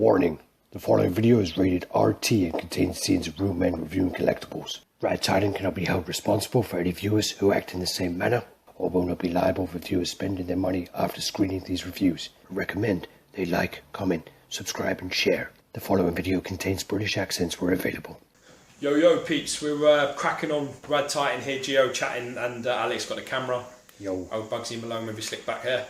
Warning, the following video is rated RT and contains scenes of real men reviewing collectibles. RaddTitan cannot be held responsible for any viewers who act in the same manner, or will not be liable for viewers spending their money after screening these reviews. I recommend they like, comment, subscribe and share. The following video contains British accents where available. Yo peeps, we're cracking on. RaddTitan here, Geo chatting, and Alex got the camera. Yo. Oh, Bugsy Malone with his slick back hair.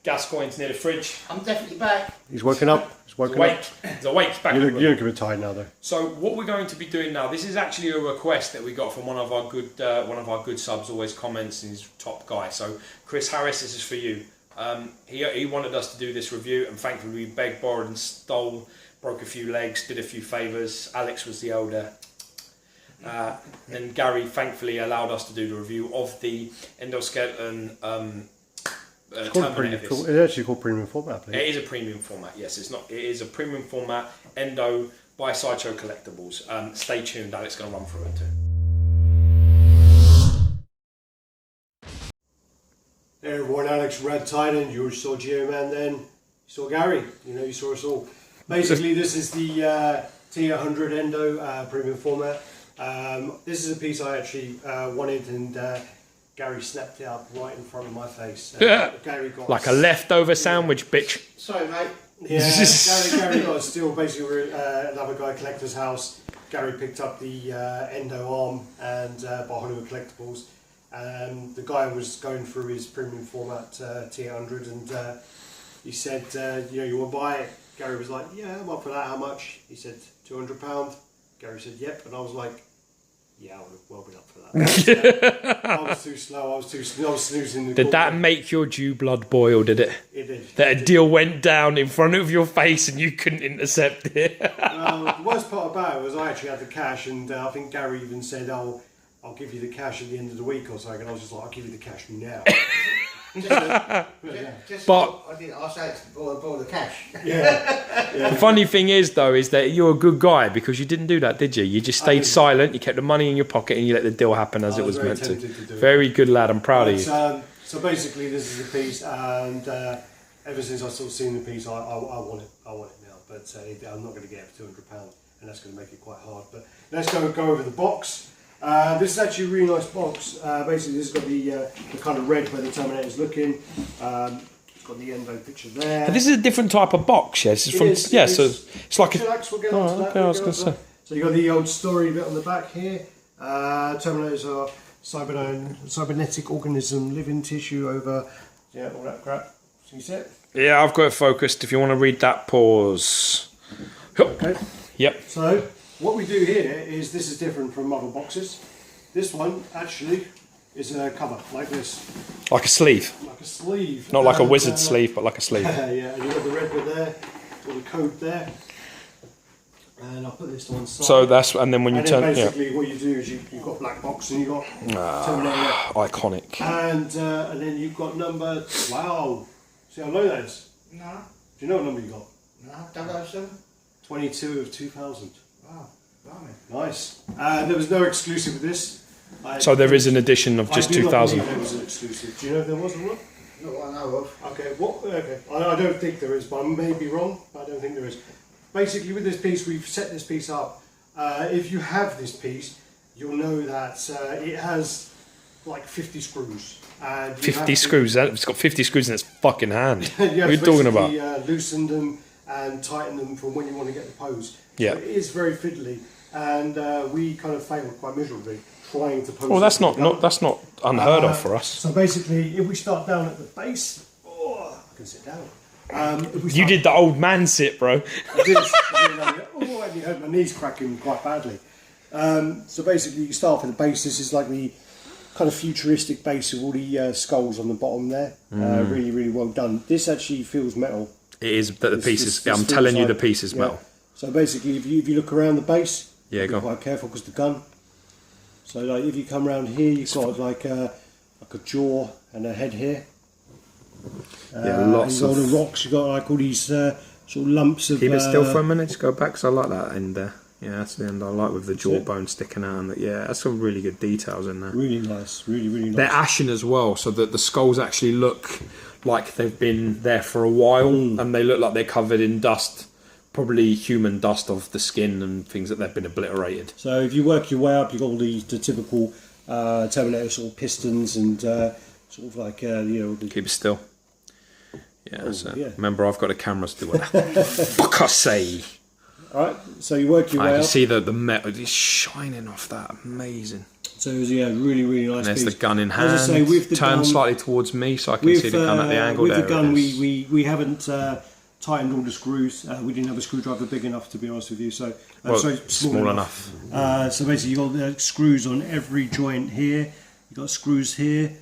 Gascoigne's near the fridge. I'm definitely back. He's woken up. He's woken up. He's awake. Back. You look a bit tired now, though. So what we're going to be doing now, this is actually a request that we got from one of our good subs, always comments, and he's top guy. So Chris Harris, this is for you. He wanted us to do this review, and thankfully we begged, borrowed and stole, broke a few legs, did a few favours. Alex was the older. And Gary thankfully allowed us to do the review of the endoskeleton Terminator. It's actually called premium format. It is a premium format, yes. It is a premium format Endo by Sideshow Collectibles. Stay tuned, Alex is going to run through it too. Hey everyone, Alex RaddTitan. You saw Geo Man then. You saw Gary. You saw us all. Basically, this is the T800 Endo premium format. This is a piece I actually wanted, and Gary snapped it up right in front of my face. Gary got like a leftover sandwich, bitch. Sorry, mate. Yeah, Gary got a steal. Basically, we're at another guy collector's house. Gary picked up the Endo arm and by Hollywood Collectibles. The guy was going through his premium format T800, and he said, you want to buy it? Gary was like, yeah, I'm up for that. How much? He said, £200. Gary said, yep. And I was like, yeah, I would have well been up for that. I was too slow. I was snoozing. Did that make your Jew blood boil, did it? It did. That a deal went down in front of your face and you couldn't intercept it. Well, the worst part about it was I actually had the cash, and I think Gary even said, I'll give you the cash at the end of the week or something. And I was just like, I'll give you the cash now. I didn't ask Alex to borrow the cash. Yeah. The funny thing is, though, is that you're a good guy because you didn't do that, did you? You just stayed silent, you kept the money in your pocket and you let the deal happen as it was meant to. Very good lad, I'm proud of you. So basically this is a piece, and ever since I sort of seen the piece, I want it. I want it now, but I'm not going to get it for £200, and that's going to make it quite hard. But let's go over the box. This is actually a really nice box. Basically, this has got the kind of red where the Terminator's looking. It's got the Endo picture there. And this is a different type of box, yeah. This is from so it's like Chillax, we'll get onto that. Okay, I was going to say. So you got the old story bit on the back here. Terminators are cybernetic organism, living tissue over, all that crap. So you see it? Yeah, I've got it focused. If you want to read that, pause. Okay. Yep. So what we do here is, this is different from other boxes. This one actually is a cover like this. Like a sleeve. Like a sleeve. Not like a wizard sleeve, but like a sleeve. Yeah, and you've got the red bit there, or the code there. And I'll put this to one side. So that's, and then when you turn, basically what you do is you've got black box and you've got Terminator. Iconic. And then you've got number, wow. See how low that is? No. Do you know what number you got? No, 007? 22 of 2000. Wow, blimey. Nice. There was no exclusive with this. So there is an edition of just 2000. I do not believe there was an exclusive. Do you know if there was or not? Not what I know of. Okay, I don't think there is, but I may be wrong, but I don't think there is. Basically, with this piece, we've set this piece up. If you have this piece, you'll know that it has like 50 screws. And 50 screws? It's got 50 screws in its fucking hand. What are you talking about? Loosen them and tighten them from when you want to get the pose. Yeah. So it is very fiddly, and we kind of failed quite miserably trying to pose. Well, that's not unheard of for us. So basically, if we start down at the base, I can sit down. You did the old man sit, bro. I did. And you heard my knees cracking quite badly. So basically, you start with the base. This is like the kind of futuristic base with all the skulls on the bottom there. Really, really well done. This actually feels metal. It is, but the pieces. I'm telling you, the piece is metal. So basically, if you look around the base, be quite careful because the gun. So like if you come around here, you've got like a jaw and a head here. Lots of all the rocks. You've got like all these sort of lumps of. Keep it still for a minute. Just go back, because I like that end there. Yeah, that's the end I like, with the jawbone sticking out. And that's some really good details in there. Really nice, really nice. They're ashen as well, so that the skulls actually look like they've been there for a while, and they look like they're covered in dust probably human dust of the skin and things that they've been obliterated. So if you work your way up, you've got all the typical Terminator sort of pistons and sort of like Keep it still. Yeah, Oh, so yeah. remember, I've got a camera to do what the fuck I say. All right, so you work your I way can up. see the metal is shining off that. Amazing. So yeah, really nice. And there's piece. the gun in hand. As I say, with the Turn gun, slightly towards me so I can see the gun at the angle. With there the gun, it is. we haven't tightened all the screws. We didn't have a screwdriver big enough, to be honest with you. So sorry, small enough. So basically, you got the screws on every joint here. You got screws here,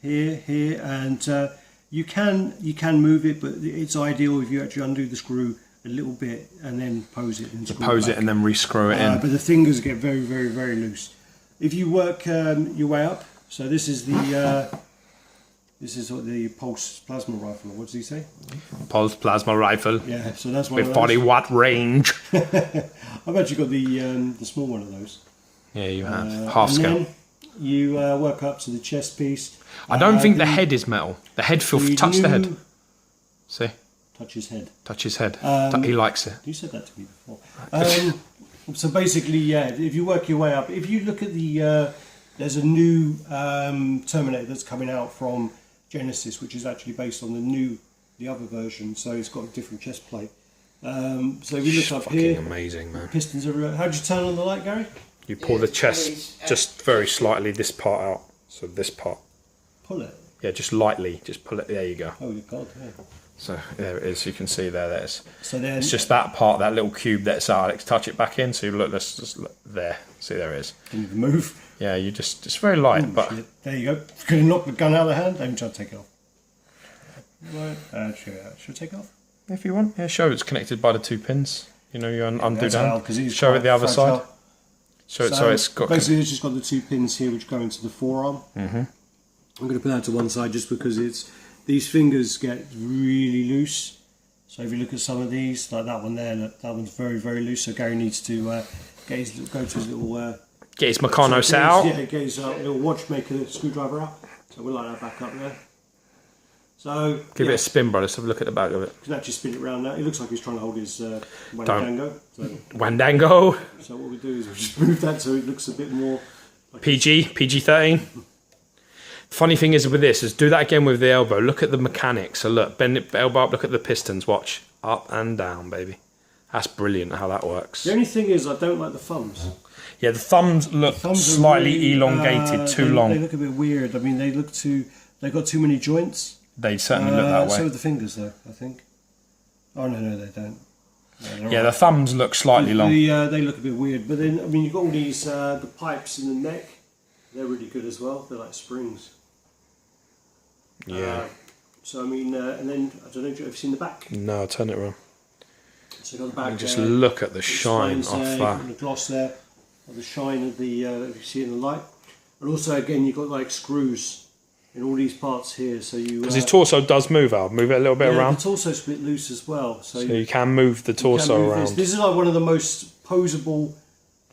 and you can move it, but it's ideal if you actually undo the screw a little bit and then pose it and screw Pose it it and then re-screw it in. But the fingers get very loose. If you work your way up, so this is the what the pulse plasma rifle. What does he say? Pulse plasma rifle. Yeah, so that's one With of those. 40-watt range. I've actually got the small one of those. Yeah, you have. Half and scale. then you work up to the chest piece. I don't think the head is metal. The head touch the head. See? Touch his head. Touch his head. He likes it. You said that to me before. So basically, yeah, if you work your way up, if you look at the, there's a new Terminator that's coming out from Genesis, which is actually based on the other version, so it's got a different chest plate. So if you look up Fucking here, amazing, man. pistons everywhere. How'd you turn on the light, Gary? You pull the chest just very slightly, this part out. So this part. Pull it. Yeah, just lightly. Just pull it. There you go. Oh, you can't. Yeah. So there it is. You can see there's. So then It's just that part, that little cube that's out. Alex, touch it back in. So you look, let's just look there. See, there it is. can you move? Yeah, you just, it's very light, but Shit. There you go. Can you knock the gun out of the hand? Don't try to take it off. Right. Should I take it off? if you want, yeah, show it's connected by the 2 pins. You know, you undo That's down. how, 'cause he's Show it quite the other fragile. side. Show it so it's got. Basically, it's just got the 2 pins here which go into the forearm. Mm-hmm. I'm going to put that to one side just because these fingers get really loose. So if you look at some of these, like that one there, look, that one's very, very loose. So Gary needs to go to his little Get his Meccano set out. Yeah, get his little watchmaker screwdriver out. So we'll light that back up there. So Give it a spin, bro. Let's have a look at the back of it. You can actually spin it around now. It looks like he's trying to hold his Wandango. So Wandango. what we do is we just move that so it looks a bit more like PG-13. Funny thing is with this is do that again with the elbow. Look at the mechanics. So look, bend it, elbow up. Look at the pistons. Watch up and down, baby. That's brilliant how that works. The only thing is I don't like the thumbs. Yeah, the thumbs look Thumbs are slightly really, elongated, too long. They look a bit weird. I mean, they've got too many joints. They certainly look that way. So do the fingers, though, I think. Oh no, they don't. No, Yeah, the thumbs look slightly long. They look a bit weird. But then, I mean, you've got all these the pipes in the neck. They're really good as well. They're like springs. Yeah. So I mean, and then I don't know if you've ever seen the back. No, I'll turn it around. So you've got the back. And just look at the shine off You've that. got the gloss there, or the shine of the you see in the light. And also, again, you've got like screws in all these parts here. So you Because his torso does move, Al. Move it a little bit The around. torso's a bit loose as well. So You can move the you can torso move around. This is like one of the most posable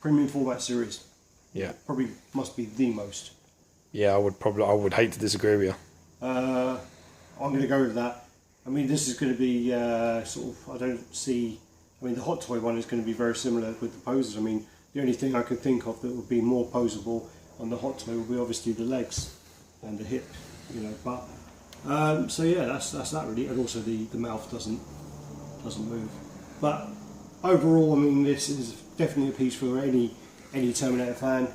premium format series. Yeah. Probably must be the most. Yeah, I would hate to disagree with you. I'm going to go with that. I mean, this is going to be I mean, the Hot Toy one is going to be very similar with the poses. I mean, the only thing I can think of that would be more posable on the Hot Toy would be obviously the legs and the hip, you know. But so yeah, that's that really. And also the mouth doesn't move. But overall, I mean, this is definitely a piece for any Terminator fan.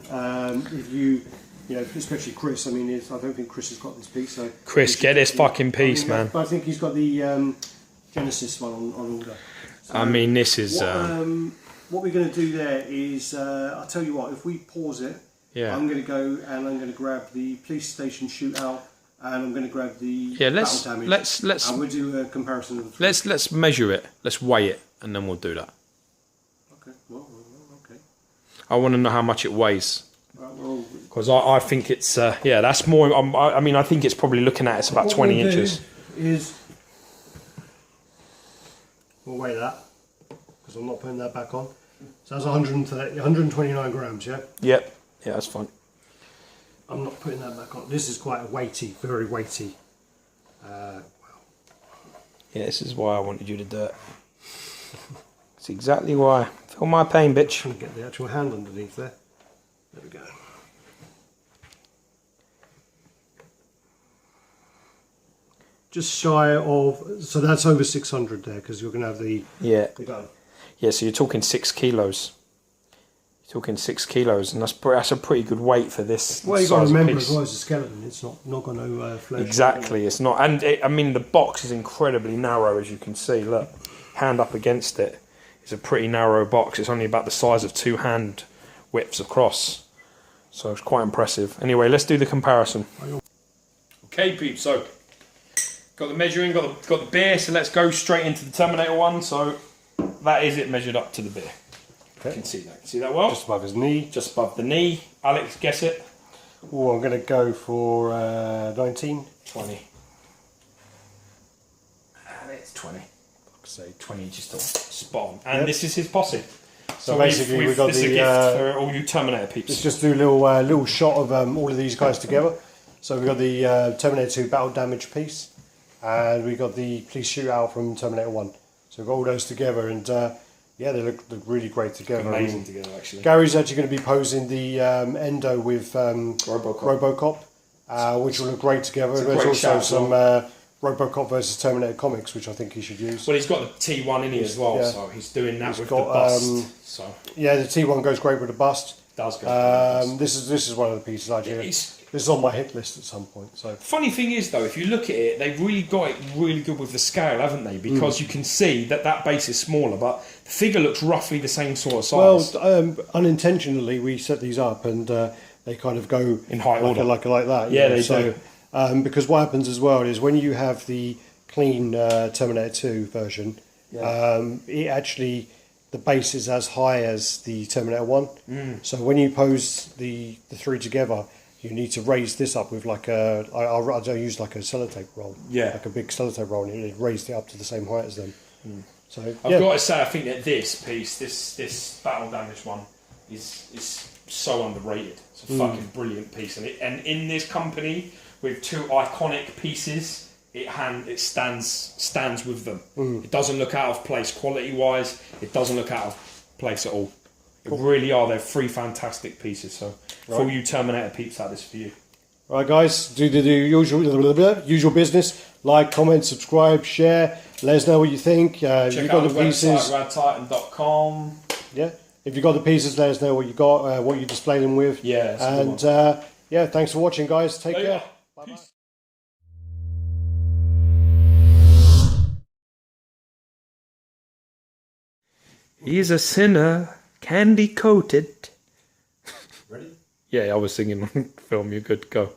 If you know, especially Chris. I mean, I don't think Chris has got this piece. So Chris, get this fucking piece, I mean, man. But I think he's got the Genesis one on order. So I mean, this is. what we're going to do there is, I'll tell you what. If we pause it, Yeah. I'm going to go and I'm going to grab the police station shootout, and I'm going to grab the Yeah, battle damage. let's and we'll do a comparison of the three. let's measure it. Let's weigh it, and then we'll do that. Okay. Well, okay. I want to know how much it weighs. Right, well, Because I think it's yeah, that's more. I mean, I think it's probably looking at it's about what 20 we'll do inches. Is we'll weigh that because I'm not putting that back on. So that's 129 grams. Yeah. Yep. Yeah, that's fine. I'm not putting that back on. This is quite a weighty, very weighty. Yeah, this is why I wanted you to do it. That's exactly why. Feel my pain, bitch. Trying to get the actual hand underneath there. There we go. Just shy of, so that's over 600 there, because you're going to have the gun. Yeah, so you're talking 6 kilos. You're talking 6 kilos, and that's a pretty good weight for this. Well, you've got to remember as well as a skeleton, it's not got no flesh. Exactly, it's not. And I mean, the box is incredibly narrow, as you can see. Look, hand up against it. It's a pretty narrow box. It's only about the size of 2 hand widths across. So it's quite impressive. Anyway, let's do the comparison. Okay, peeps, so got the measuring, got the beer, so let's go straight into the Terminator one. So that is it measured up to the beer. Okay. You can see that. See that well? Just above his knee. Just above the knee. Alex, guess it. Oh, I'm going to go for 19. 20. And it's 20. Like I say, 20 inches tall. Spot on. And this is his posse. So basically we've got this the... is a gift for all you Terminator peeps. Let's just do a little shot of all of these guys together. So we've got the Terminator 2 Battle Damage piece. And we've got the Police Shootout from Terminator 1. So we've got all those together, and yeah, they look really great together. Amazing together, actually. Gary's actually going to be posing the Endo with Robocop, which will look great together. There's also some Robocop versus Terminator comics, which I think he should use. Well, he's got the T1 in here as well, so he's doing that with the bust. So yeah, the T1 goes great with the bust. Does go. This is one of the pieces I do. This is on my hit list at some point. So funny thing is though, if you look at it, they've really got it really good with the scale, haven't they? Because you can see that base is smaller, but the figure looks roughly the same sort of size. Well, unintentionally we set these up, and they kind of go in high order, like that. Yeah, they do. Because what happens as well is when you have the clean Terminator 2 version, it actually, the base is as high as the Terminator 1. So when you pose the 3 together, you need to raise this up with like I use like a sellotape roll, like a big sellotape roll, and it raised it up to the same height as them. So I've got to say, I think that this piece, this Battle Damage one, is so underrated. It's a fucking brilliant piece, and in this company with 2 iconic pieces, it stands with them. It doesn't look out of place quality wise. It doesn't look out of place at all. It really are. They're 3 fantastic pieces. So for all you Terminator peeps out, this for you. Right, guys, do the usual business. Like, comment, subscribe, share. Let us know what you think. Check you've out got the pieces. website, RaddTitan.com. Yeah, if you got the pieces, let us know what you got, what you display them with. Yeah, and yeah, thanks for watching, guys. Take care. Bye bye. He's a sinner, candy coated. Ready? Yeah, I was singing on film. You're good. Go.